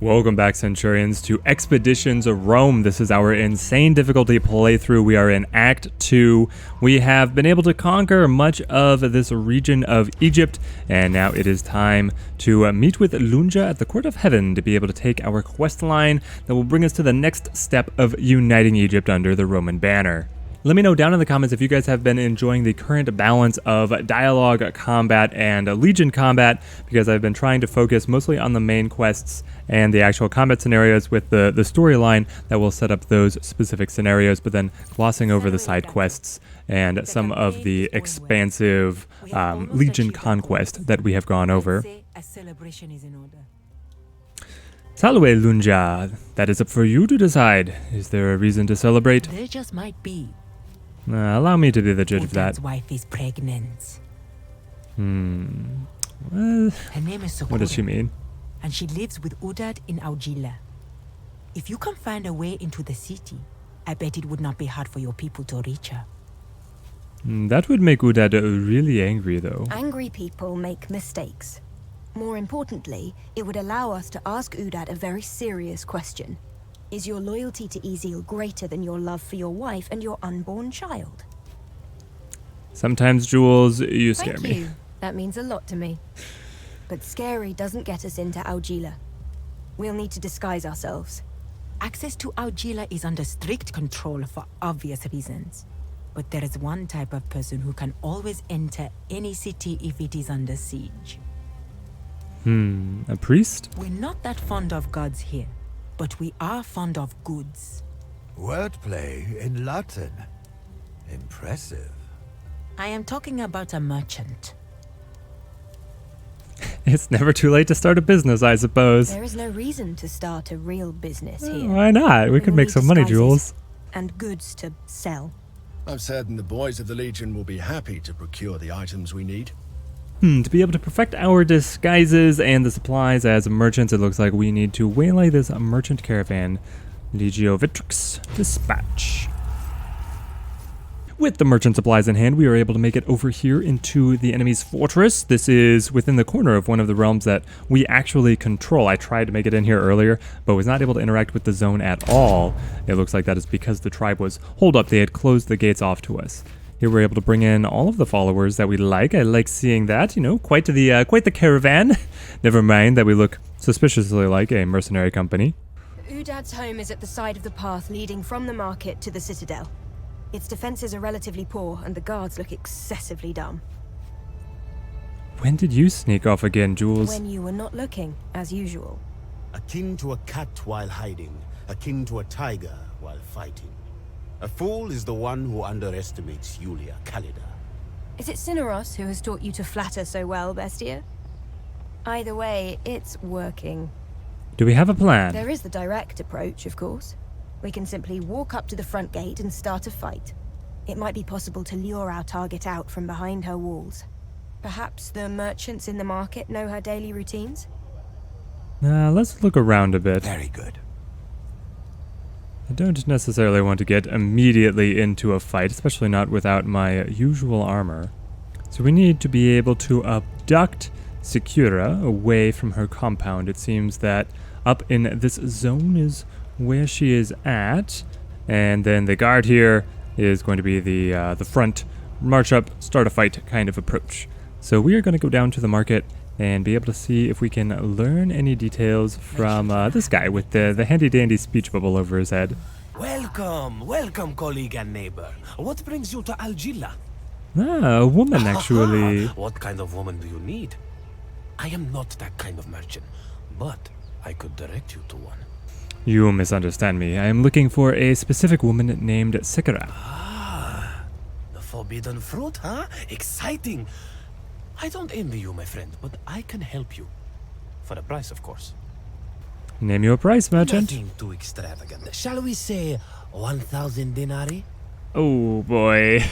Welcome back, Centurions, to Expeditions Rome. This is our insane difficulty playthrough. We are in Act 2. We have been able to conquer much of this region of Egypt, and now it is time to meet with Lunja at the Court of Heaven to be able to take our quest line that will bring us to the next step of uniting Egypt under the Roman banner. Let me know down in the comments if you guys have been enjoying the current balance of dialogue combat and legion combat, because I've been trying to focus mostly on the main quests and the actual combat scenarios with the storyline that will set up those specific scenarios, but then glossing over the side quests and some of the expansive legion conquest that we have gone over. Salve, Lunja. That is up for you to decide. Is there a reason to celebrate? There just might be. Allow me to be the judge of that. Udad's wife is pregnant. Well, Her name is Sekkura. what does she mean? And she lives with Udad in Awjila. If you can find a way into the city, I bet it would not be hard for your people to reach her. That would make Udad really angry, though. Angry people make mistakes. More importantly, it would allow us to ask Udad a very serious question. Is your loyalty to Ezil greater than your love for your wife and your unborn child? Sometimes, Jules, you scare Thank me. you. That means a lot to me. But scary doesn't get us into Awjila. We'll need to disguise ourselves. Access to Awjila is under strict control for obvious reasons. But there is one type of person who can always enter any city if it is under siege. A priest? We're not that fond of gods here, but we are fond of goods. Wordplay in Latin. Impressive. I am talking about a merchant. It's never too late to start a business, I suppose. There is no reason to start a real business here. Why not? We could will make need some money, disguises Jules. And goods to sell. I'm certain the boys of the Legion will be happy to procure the items we need. To be able to perfect our disguises and the supplies as merchants, it looks like we need to waylay this merchant caravan. Legio Vitrix Dispatch. With the merchant supplies in hand, we are able to make it over here into the enemy's fortress. This is within the corner of one of the realms that we actually control. I tried to make it in here earlier, but was not able to interact with the zone at all. It looks like that is because the tribe was holed up. They had closed the gates off to us. Here we're able to bring in all of the followers that we like. I like seeing that, you know, quite the caravan. Never mind that we look suspiciously like a mercenary company. Udad's home is at the side of the path leading from the market to the citadel. Its defenses are relatively poor, and the guards look excessively dumb. When did you sneak off again, Jules? When you were not looking, as usual. Akin to a cat while hiding, akin to a tiger while fighting. A fool is the one who underestimates Yulia Kalida. Is it Cineros who has taught you to flatter so well, Bestia? Either way, it's working. Do we have a plan? There is the direct approach, of course. We can simply walk up to the front gate and start a fight. It might be possible to lure our target out from behind her walls. Perhaps the merchants in the market know her daily routines? Let's look around a bit. Very good. I don't necessarily want to get immediately into a fight, especially not without my usual armor. So we need to be able to abduct Sekkura away from her compound. It seems that up in this zone is where she is at, and then the guard here is going to be the front march up, start a fight kind of approach. So we are going to go down to the market and be able to see if we can learn any details from this guy with the handy-dandy speech bubble over his head. Welcome, colleague and neighbor. What brings you to Awjila? A woman, actually. What kind of woman do you need? I am not that kind of merchant, but I could direct you to one. You misunderstand me. I am looking for a specific woman named Sekkura. The forbidden fruit, huh? Exciting. I don't envy you, my friend, but I can help you. For a price, of course. Name your price, merchant. Nothing too extravagant. Shall we say 1,000 denarii? Oh boy.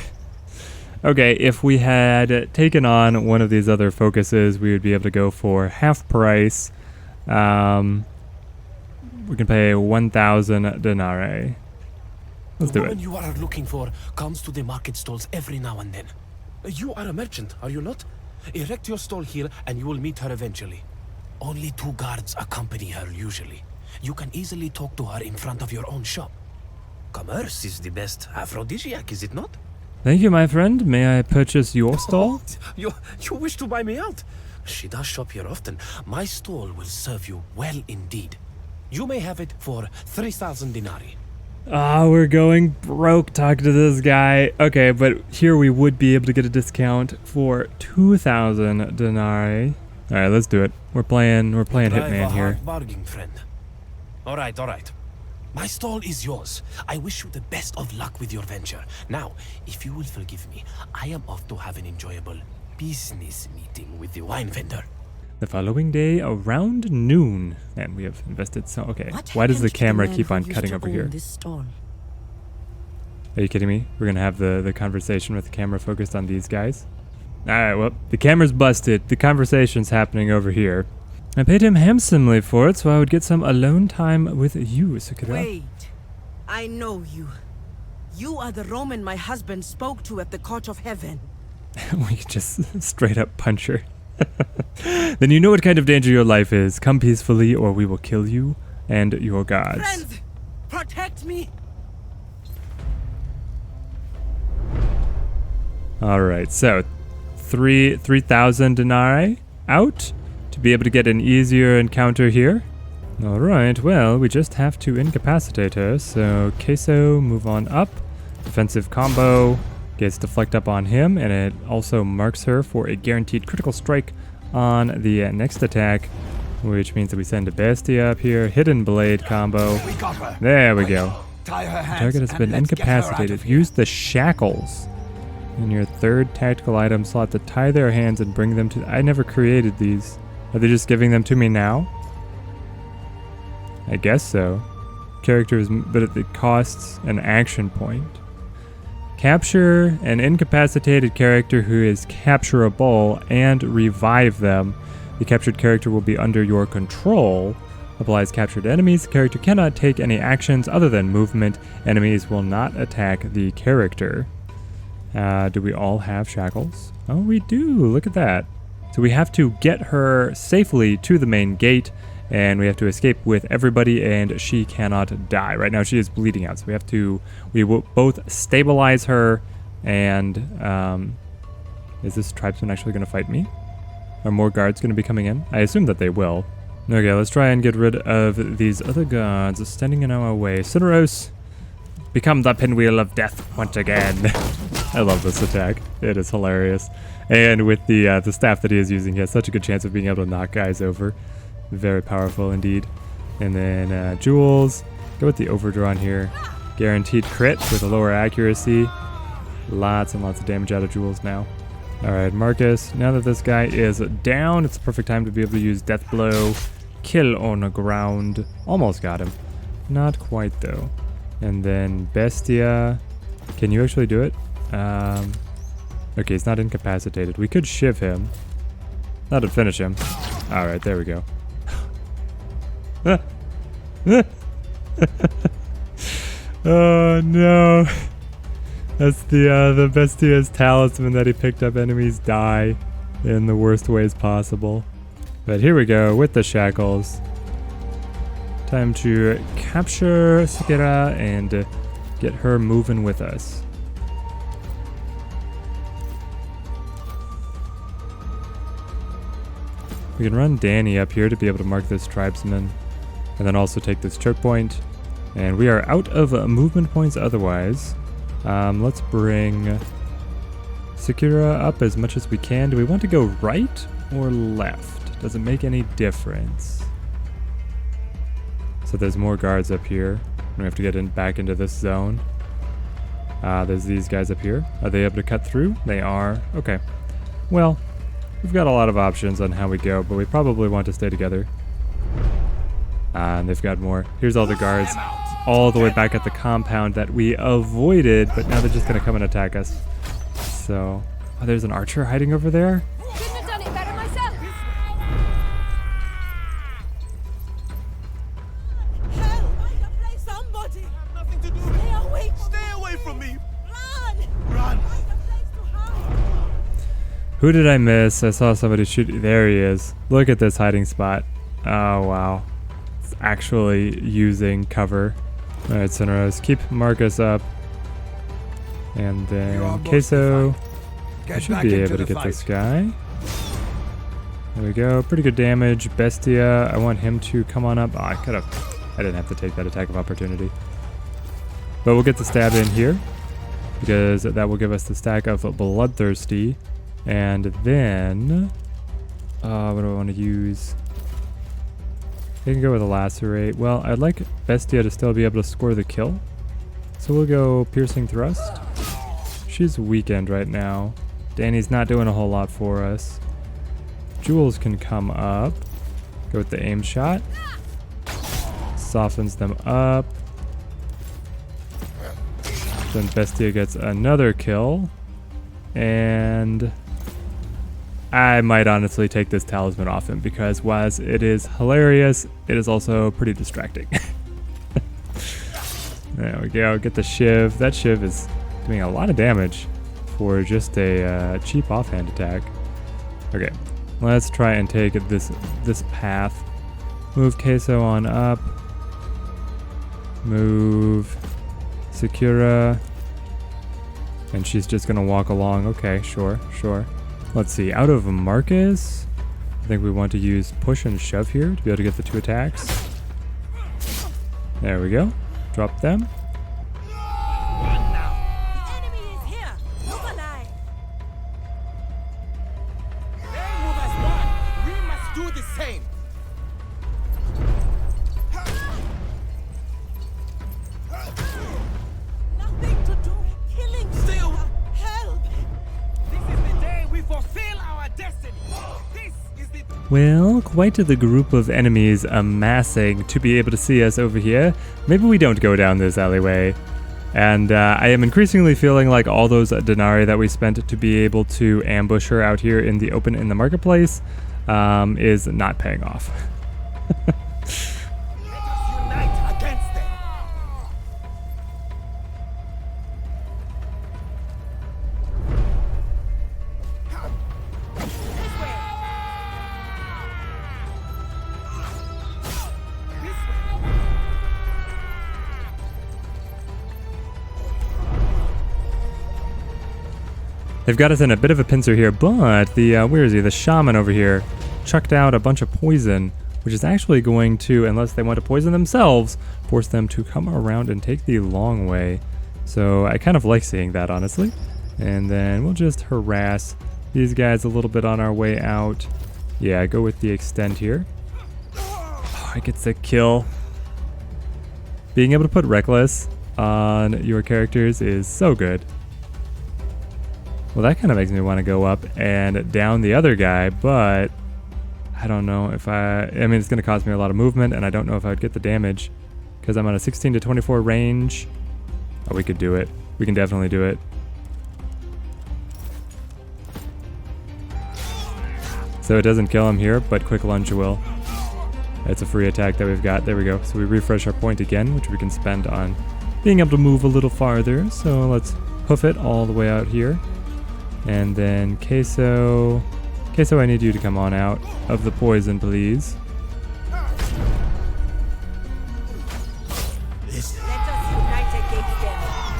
Okay, if we had taken on one of these other focuses, we would be able to go for half price. We can pay 1,000 denarii. Let's do The it. woman you are looking for comes to the market stalls every now and then. You are a merchant, are you not? Erect your stall here and you will meet her eventually. Only 2 guards accompany her usually. You can easily talk to her in front of your own shop. Commerce is the best aphrodisiac, is it not? Thank you, my friend. May I purchase your stall? You wish to buy me out? She does shop here often. My stall will serve you well indeed. You may have it for 3,000 denarii. Ah, we're going broke talking to this guy. Okay, but here we would be able to get a discount for 2,000 denarii. All right, let's do it. We're playing Hitman here. Bargain, friend. All right. My stall is yours. I wish you the best of luck with your venture. Now, if you will forgive me, I am off to have an enjoyable business meeting with the wine vendor. The following day, around noon. And we have invested so... Okay, why does the camera keep on cutting over here? Are you kidding me? We're going to have the conversation with the camera focused on these guys? Alright, well, the camera's busted. The conversation's happening over here. I paid him handsomely for it, so I would get some alone time with you, Sekkura. Wait, I know you. You are the Roman my husband spoke to at the court of heaven. We could just straight up punch her. Then you know what kind of danger your life is. Come peacefully, or we will kill you and your gods. Friends, protect me. Alright, so 3,000 denarii out to be able to get an easier encounter here. Alright, well, we just have to incapacitate her. So Queso, move on up. Defensive combo gets deflect up on him, and it also marks her for a guaranteed critical strike on the next attack, which means that we send a Bestia up here. Hidden blade combo. There we go. The target has been incapacitated. Use the shackles in your third tactical item slot to tie their hands and bring them to... I never created these. Are they just giving them to me now? I guess so. Characters, but it costs an action point. Capture an incapacitated character who is capturable and revive them. The captured character will be under your control. Applies captured enemies. The character cannot take any actions other than movement. Enemies will not attack the character. Do we all have shackles? Oh, we do. Look at that. So we have to get her safely to the main gate, and we have to escape with everybody, and she cannot die. Right now she is bleeding out, so we will both stabilize her, and is this tribesman actually going to fight me? Are more guards going to be coming in? I assume that they will. Okay, let's try and get rid of these other guards standing in our way. Cineros, become the pinwheel of death once again. I love this attack. It is hilarious. And with the staff that he is using, he has such a good chance of being able to knock guys over. Very powerful indeed. And then Jules. Go with the overdrawn here. Guaranteed crit with a lower accuracy. Lots and lots of damage out of Jules now. Alright, Marcus. Now that this guy is down, it's the perfect time to be able to use Death Blow. Kill on the ground. Almost got him. Not quite though. And then Bestia. Can you actually do it? Okay, he's not incapacitated. We could shiv him. That'd finish him. Alright, there we go. Oh no. That's the Bestia's talisman that he picked up. Enemies die in the worst ways possible. But here we go with the shackles. Time to capture Sekkura and get her moving with us. We can run Danny up here to be able to mark this tribesman, and then also take this choke point. And we are out of movement points otherwise. Let's bring Sekkura up as much as we can. Do we want to go right or left? Does it make any difference? So there's more guards up here. We have to get back into this zone. There's these guys up here. Are they able to cut through? They are. Okay. Well, we've got a lot of options on how we go, but we probably want to stay together. And they've got more. Here's all the guards all the way back at the compound that we avoided, but now they're just going to come and attack us. So, oh, there's an archer hiding over there. Couldn't have done it better myself. Help! Somebody! Nothing to do. Stay away! Stay away from me. Run! Run. Who did I miss? I saw somebody shoot. There he is. Look at this hiding spot. Oh, wow. It's actually using cover. Alright, Sunrise, keep Marcus up. And then Queso. I should be able to get this guy. There we go. Pretty good damage. Bestia, I want him to come on up. Oh, I didn't have to take that attack of opportunity. But we'll get the stab in here, because that will give us the stack of Bloodthirsty. And then, what do I want to use? I can go with a Lacerate. Well, I'd like Bestia to still be able to score the kill. So we'll go Piercing Thrust. She's weakened right now. Danny's not doing a whole lot for us. Jules can come up. Go with the aim shot. Softens them up. Then Bestia gets another kill. And I might honestly take this talisman off him, because whilst it is hilarious, it is also pretty distracting. There we go. Get the Shiv. That Shiv is doing a lot of damage for just a cheap offhand attack. Okay, let's try and take this path. Move Queso on up. Move Sekkura. And she's just gonna walk along. Okay, sure. Let's see. Out of Marcus, I think we want to use push and shove here to be able to get the 2 attacks. There we go. Drop them. Well, quite the group of enemies amassing to be able to see us over here. Maybe we don't go down this alleyway. And I am increasingly feeling like all those denarii that we spent to be able to ambush her out here in the open in the marketplace is not paying off. They've got us in a bit of a pincer here, but the, where is he? The shaman over here chucked out a bunch of poison, which is actually going to, unless they want to poison themselves, force them to come around and take the long way. So I kind of like seeing that, honestly. And then we'll just harass these guys a little bit on our way out. Yeah, go with the extend here. Oh, it gets a kill. Being able to put Reckless on your characters is so good. Well, that kind of makes me want to go up and down the other guy, but I don't know if I mean, it's going to cost me a lot of movement, and I don't know if I would get the damage because I'm on a 16 to 24 range. Oh, we could do it. We can definitely do it. So it doesn't kill him here, but quick lunge will. It's a free attack that we've got. There we go. So we refresh our point again, which we can spend on being able to move a little farther. So let's hoof it all the way out here. And then Queso, I need you to come on out of the poison, please.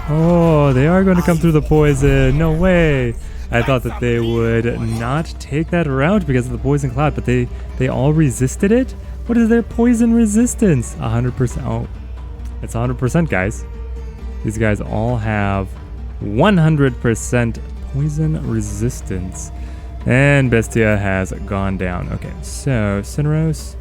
Oh, they are going to come through the poison. No way. I thought that they would not take that route because of the poison cloud, but they all resisted it? What is their poison resistance? 100%. Oh, it's 100%, guys. These guys all have 100% poison resistance. And Bestia has gone down. Okay, so Cinderos,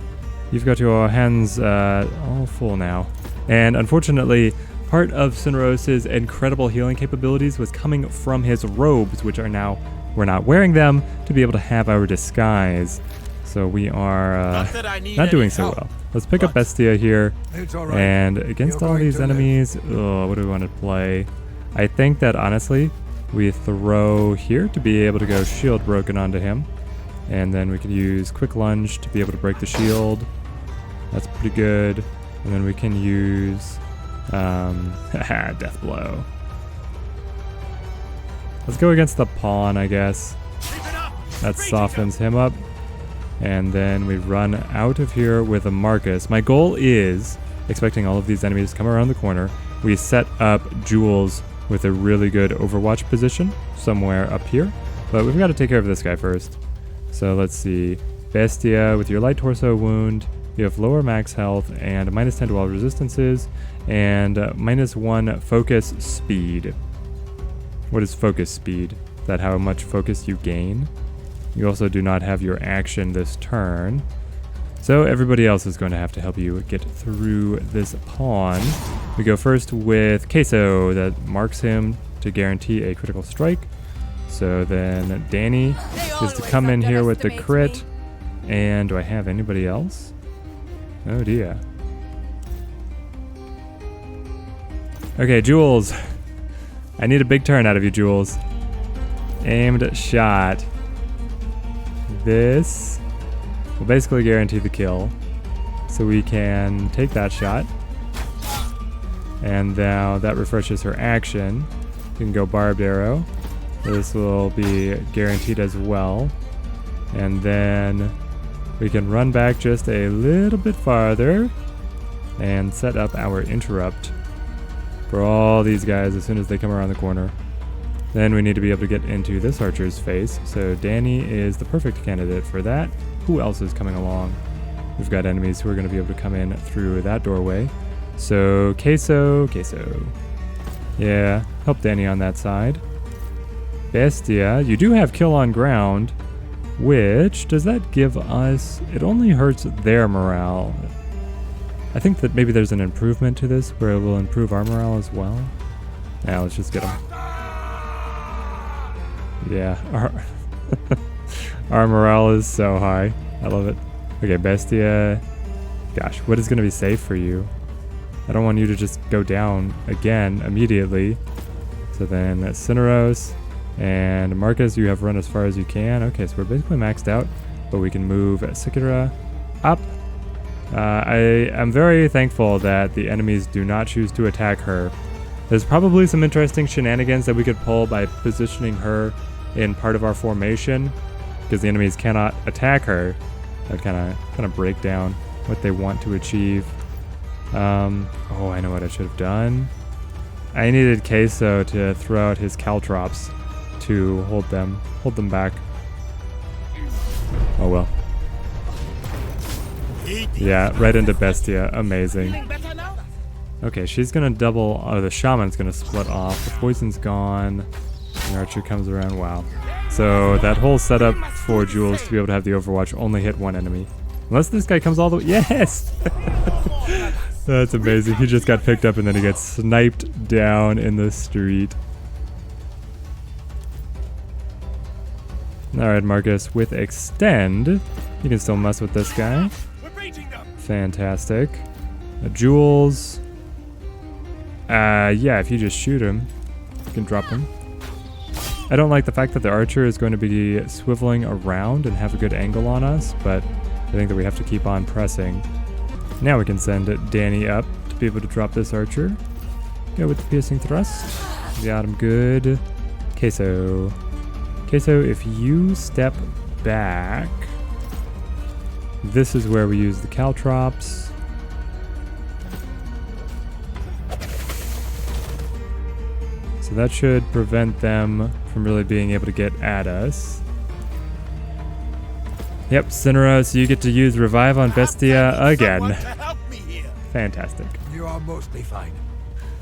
you've got your hands all full now. And unfortunately, part of Cinderos's incredible healing capabilities was coming from his robes, which are now, we're not wearing them to be able to have our disguise. So we are not doing so well. Let's pick up Bestia here. And against all these enemies, what do we want to play? I think that honestly, we throw here to be able to go shield broken onto him. And then we can use quick lunge to be able to break the shield. That's pretty good. And then we can use death blow. Let's go against the pawn, I guess. That softens him up. And then we run out of here with a Marcus. My goal is, expecting all of these enemies to come around the corner, we set up Jules with a really good Overwatch position somewhere up here. But we've got to take care of this guy first. So let's see. Bestia, with your light torso wound, you have lower max health and minus 10 to all resistances and minus 1 focus speed. What is focus speed? Is that how much focus you gain? You also do not have your action this turn. So everybody else is going to have to help you get through this pawn. We go first with Queso, that marks him to guarantee a critical strike. So then Danny is to come in here with the crit. And do I have anybody else? Oh dear. Okay, Jules. I need a big turn out of you, Jules. Aimed shot. This will basically guarantee the kill. So we can take that shot. And now that refreshes her action. We can go barbed arrow. This will be guaranteed as well. And then we can run back just a little bit farther and set up our interrupt for all these guys as soon as they come around the corner. Then we need to be able to get into this archer's face. So Danny is the perfect candidate for that. Who else is coming along? We've got enemies who are going to be able to come in through that doorway. So Queso. Yeah, help Danny on that side. Bestia, you do have kill on ground, which, does that give us, it only hurts their morale. I think that maybe there's an improvement to this where it will improve our morale as well. Now let's just get them. Yeah, our morale is so high. I love it. Okay, Bestia. Gosh, what is going to be safe for you? I don't want you to just go down again immediately. So then Cineros and Marcus, you have run as far as you can. Okay, so we're basically maxed out, but we can move Sekkura up. I am very thankful that the enemies do not choose to attack her. There's probably some interesting shenanigans that we could pull by positioning her in part of our formation, because the enemies cannot attack her. That kind of break down what they want to achieve. Oh, I know what I should have done. I needed Queso to throw out his caltrops to hold them back. Oh well. Yeah, right into Bestia. Amazing. Okay, she's gonna double. Oh, the shaman's gonna split off. The poison's gone. The archer comes around. Wow. So that whole setup for Jules to be able to have the Overwatch only hit one enemy. Unless this guy comes all the way. Yes! That's amazing. He just got picked up and then he gets sniped down in the street. Alright, Marcus, with Extend, you can still mess with this guy. Fantastic. Jules. Yeah, if you just shoot him, you can drop him. I don't like the fact that the archer is going to be swiveling around and have a good angle on us, but I think that we have to keep on pressing. Now we can send Danny up to be able to drop this archer. Go with the piercing thrust. Got him good. Queso. Queso, if you step back, this is where we use the caltrops. So that should prevent them from really being able to get at us. Yep, Cinera, so you get to use Revive on Bestia again. Fantastic. You are mostly fine.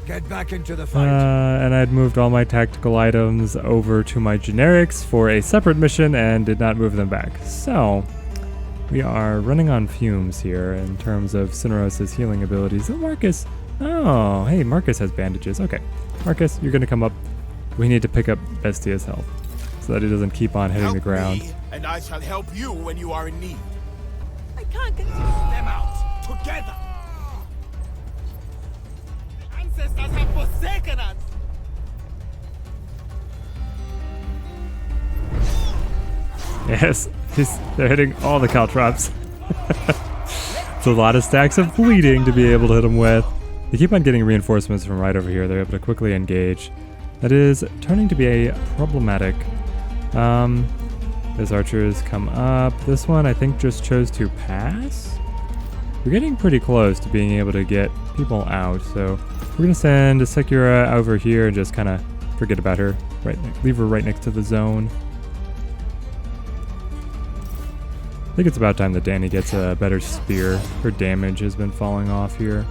Get back into the fight. And I'd moved all my tactical items over to my generics for a separate mission and did not move them back. So, we are running on fumes here in terms of Cineros' healing abilities. Oh, Marcus. Oh, hey, Marcus has bandages. Okay. Marcus, you're going to come up. We need to pick up Bestia's health so that he doesn't keep on hitting the ground. Me, and I shall help you when you are in need. I can't get Them out together. The ancestors have forsaken us. Yes, they're hitting all the caltrops. It's a lot of stacks of bleeding to be able to hit them with. They keep on getting reinforcements from right over here. They're able to quickly engage. That is turning to be a problematic. This archer has come up. This one, I think, just chose to pass. We're getting pretty close to being able to get people out, so we're going to send Sekkura over here and just kind of forget about her. Leave her right next to the zone. I think it's about time that Dani gets a better spear. Her damage has been falling off here.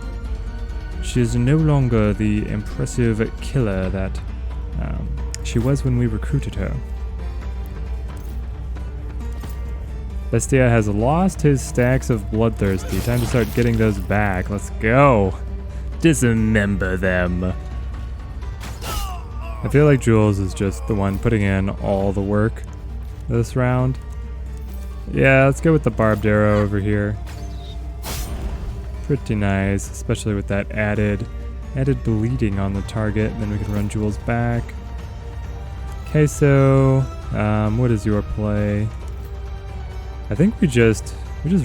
She is no longer the impressive killer that she was when we recruited her. Bestia has lost his stacks of Bloodthirsty. Time to start getting those back. Let's go. Dismember them. I feel like Jules is just the one putting in all the work this round. Yeah, let's go with the barbed arrow over here. Pretty nice, especially with that added bleeding on the target. Then we can run Jules back. Okay, so what is your play? I think we just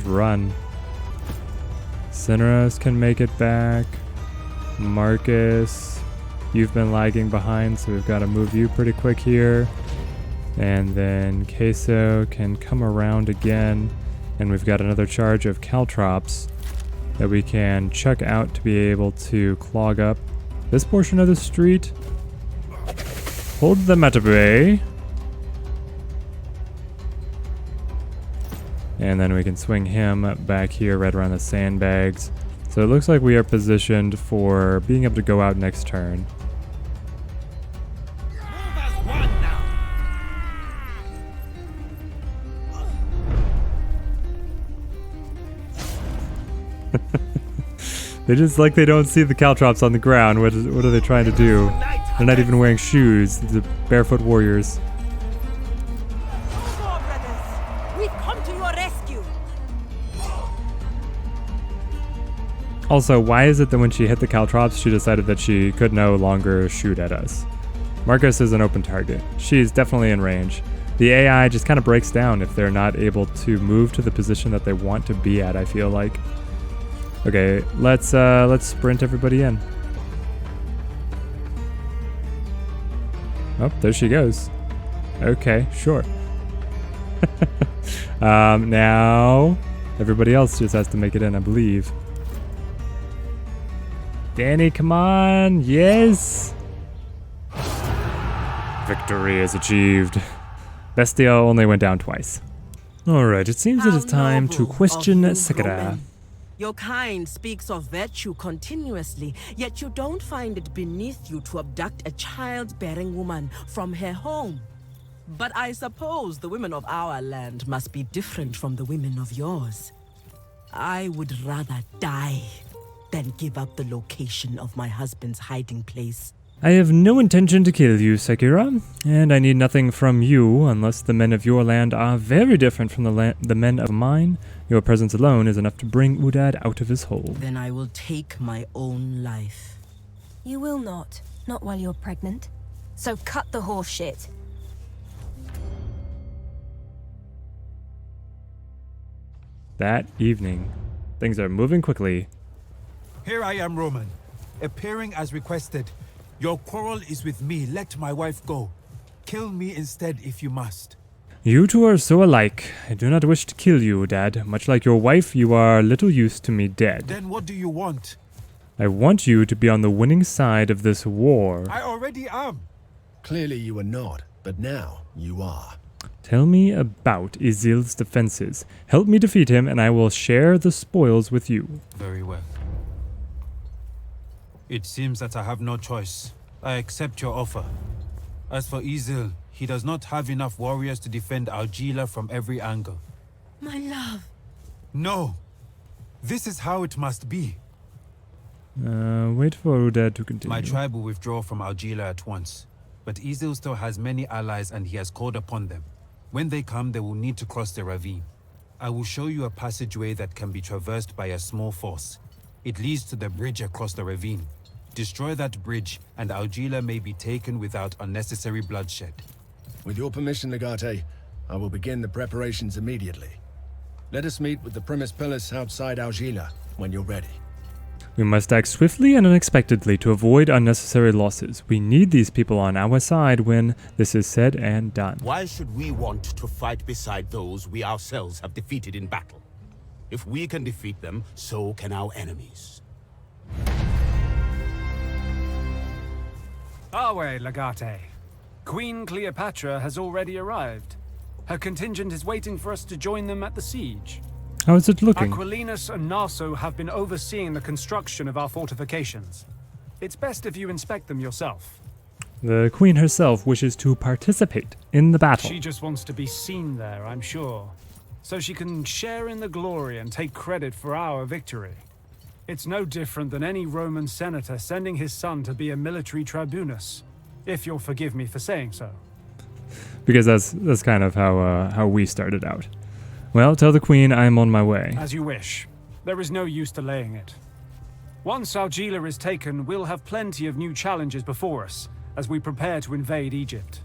run. Cineros can make it back. Marcus, you've been lagging behind, so we've got to move you pretty quick here. And then Queso can come around again. And we've got another charge of caltrops that we can chuck out to be able to clog up this portion of the street. Hold them at bay. And then we can swing him back here right around the sandbags. So it looks like we are positioned for being able to go out next turn. They just like they don't see the caltrops on the ground. What are they trying to do? They're not even wearing shoes. These are barefoot warriors. We've come to your rescue. Also, why is it that when she hit the caltrops, she decided that she could no longer shoot at us? Marcus is an open target. She's definitely in range. The AI just kind of breaks down if they're not able to move to the position that they want to be at, I feel like. Okay, let's sprint everybody in. Oh, there she goes. Okay, sure. Now everybody else just has to make it in, I believe. Dani, come on. Yes. Victory is achieved. Bestia only went down twice. Alright, it seems it is time to question Sekkura. Your kind speaks of virtue continuously, yet you don't find it beneath you to abduct a child-bearing woman from her home. But I suppose the women of our land must be different from the women of yours. I would rather die than give up the location of my husband's hiding place. I have no intention to kill you, Sekkura, and I need nothing from you unless the men of your land are very different from the men of mine. Your presence alone is enough to bring Udad out of his hole. Then I will take my own life. You will not. Not while you're pregnant. So cut the horse shit. That evening, things are moving quickly. Here I am, Roman, appearing as requested. Your quarrel is with me. Let my wife go. Kill me instead if you must. You two are so alike. I do not wish to kill you, Dad. Much like your wife, you are little use to me dead. Then what do you want? I want you to be on the winning side of this war. I already am. Clearly you are not, but now you are. Tell me about Izil's defenses. Help me defeat him, and I will share the spoils with you. Very well. It seems that I have no choice. I accept your offer. As for Izil, he does not have enough warriors to defend Awjila from every angle. My love. No. This is how it must be. Wait for Udad to continue. My tribe will withdraw from Awjila at once. But Izil still has many allies and he has called upon them. When they come, they will need to cross the ravine. I will show you a passageway that can be traversed by a small force. It leads to the bridge across the ravine. Destroy that bridge, and Awjila may be taken without unnecessary bloodshed. With your permission, Legate, I will begin the preparations immediately. Let us meet with the Primus Pillars outside Awjila when you're ready. We must act swiftly and unexpectedly to avoid unnecessary losses. We need these people on our side when this is said and done. Why should we want to fight beside those we ourselves have defeated in battle? If we can defeat them, so can our enemies. Awe, Legate. Queen Cleopatra has already arrived. Her contingent is waiting for us to join them at the siege. How is it looking? Aquilinus and Naso have been overseeing the construction of our fortifications. It's best if you inspect them yourself. The queen herself wishes to participate in the battle. She just wants to be seen there, I'm sure. So she can share in the glory and take credit for our victory. It's no different than any Roman senator sending his son to be a military tribunus, if you'll forgive me for saying so. Because that's kind of how we started out. Well, tell the queen I'm on my way. As you wish. There is no use delaying it. Once Awjila is taken, we'll have plenty of new challenges before us as we prepare to invade Egypt.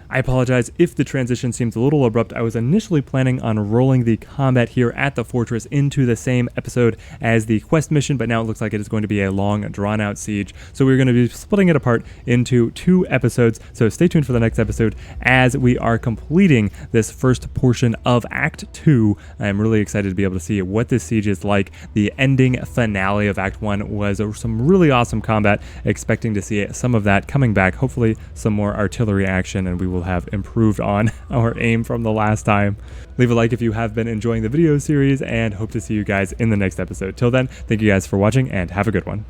I apologize if the transition seems a little abrupt. I was initially planning on rolling the combat here at the fortress into the same episode as the quest mission, but now it looks like it is going to be a long, drawn-out siege. So we're going to be splitting it apart into 2 episodes, so stay tuned for the next episode as we are completing this first portion of Act 2. I'm really excited to be able to see what this siege is like. The ending finale of Act 1 was some really awesome combat, expecting to see some of that coming back, hopefully some more artillery action, and we will have improved on our aim from the last time. Leave a like if you have been enjoying the video series, and hope to see you guys in the next episode. Till then, thank you guys for watching and have a good one.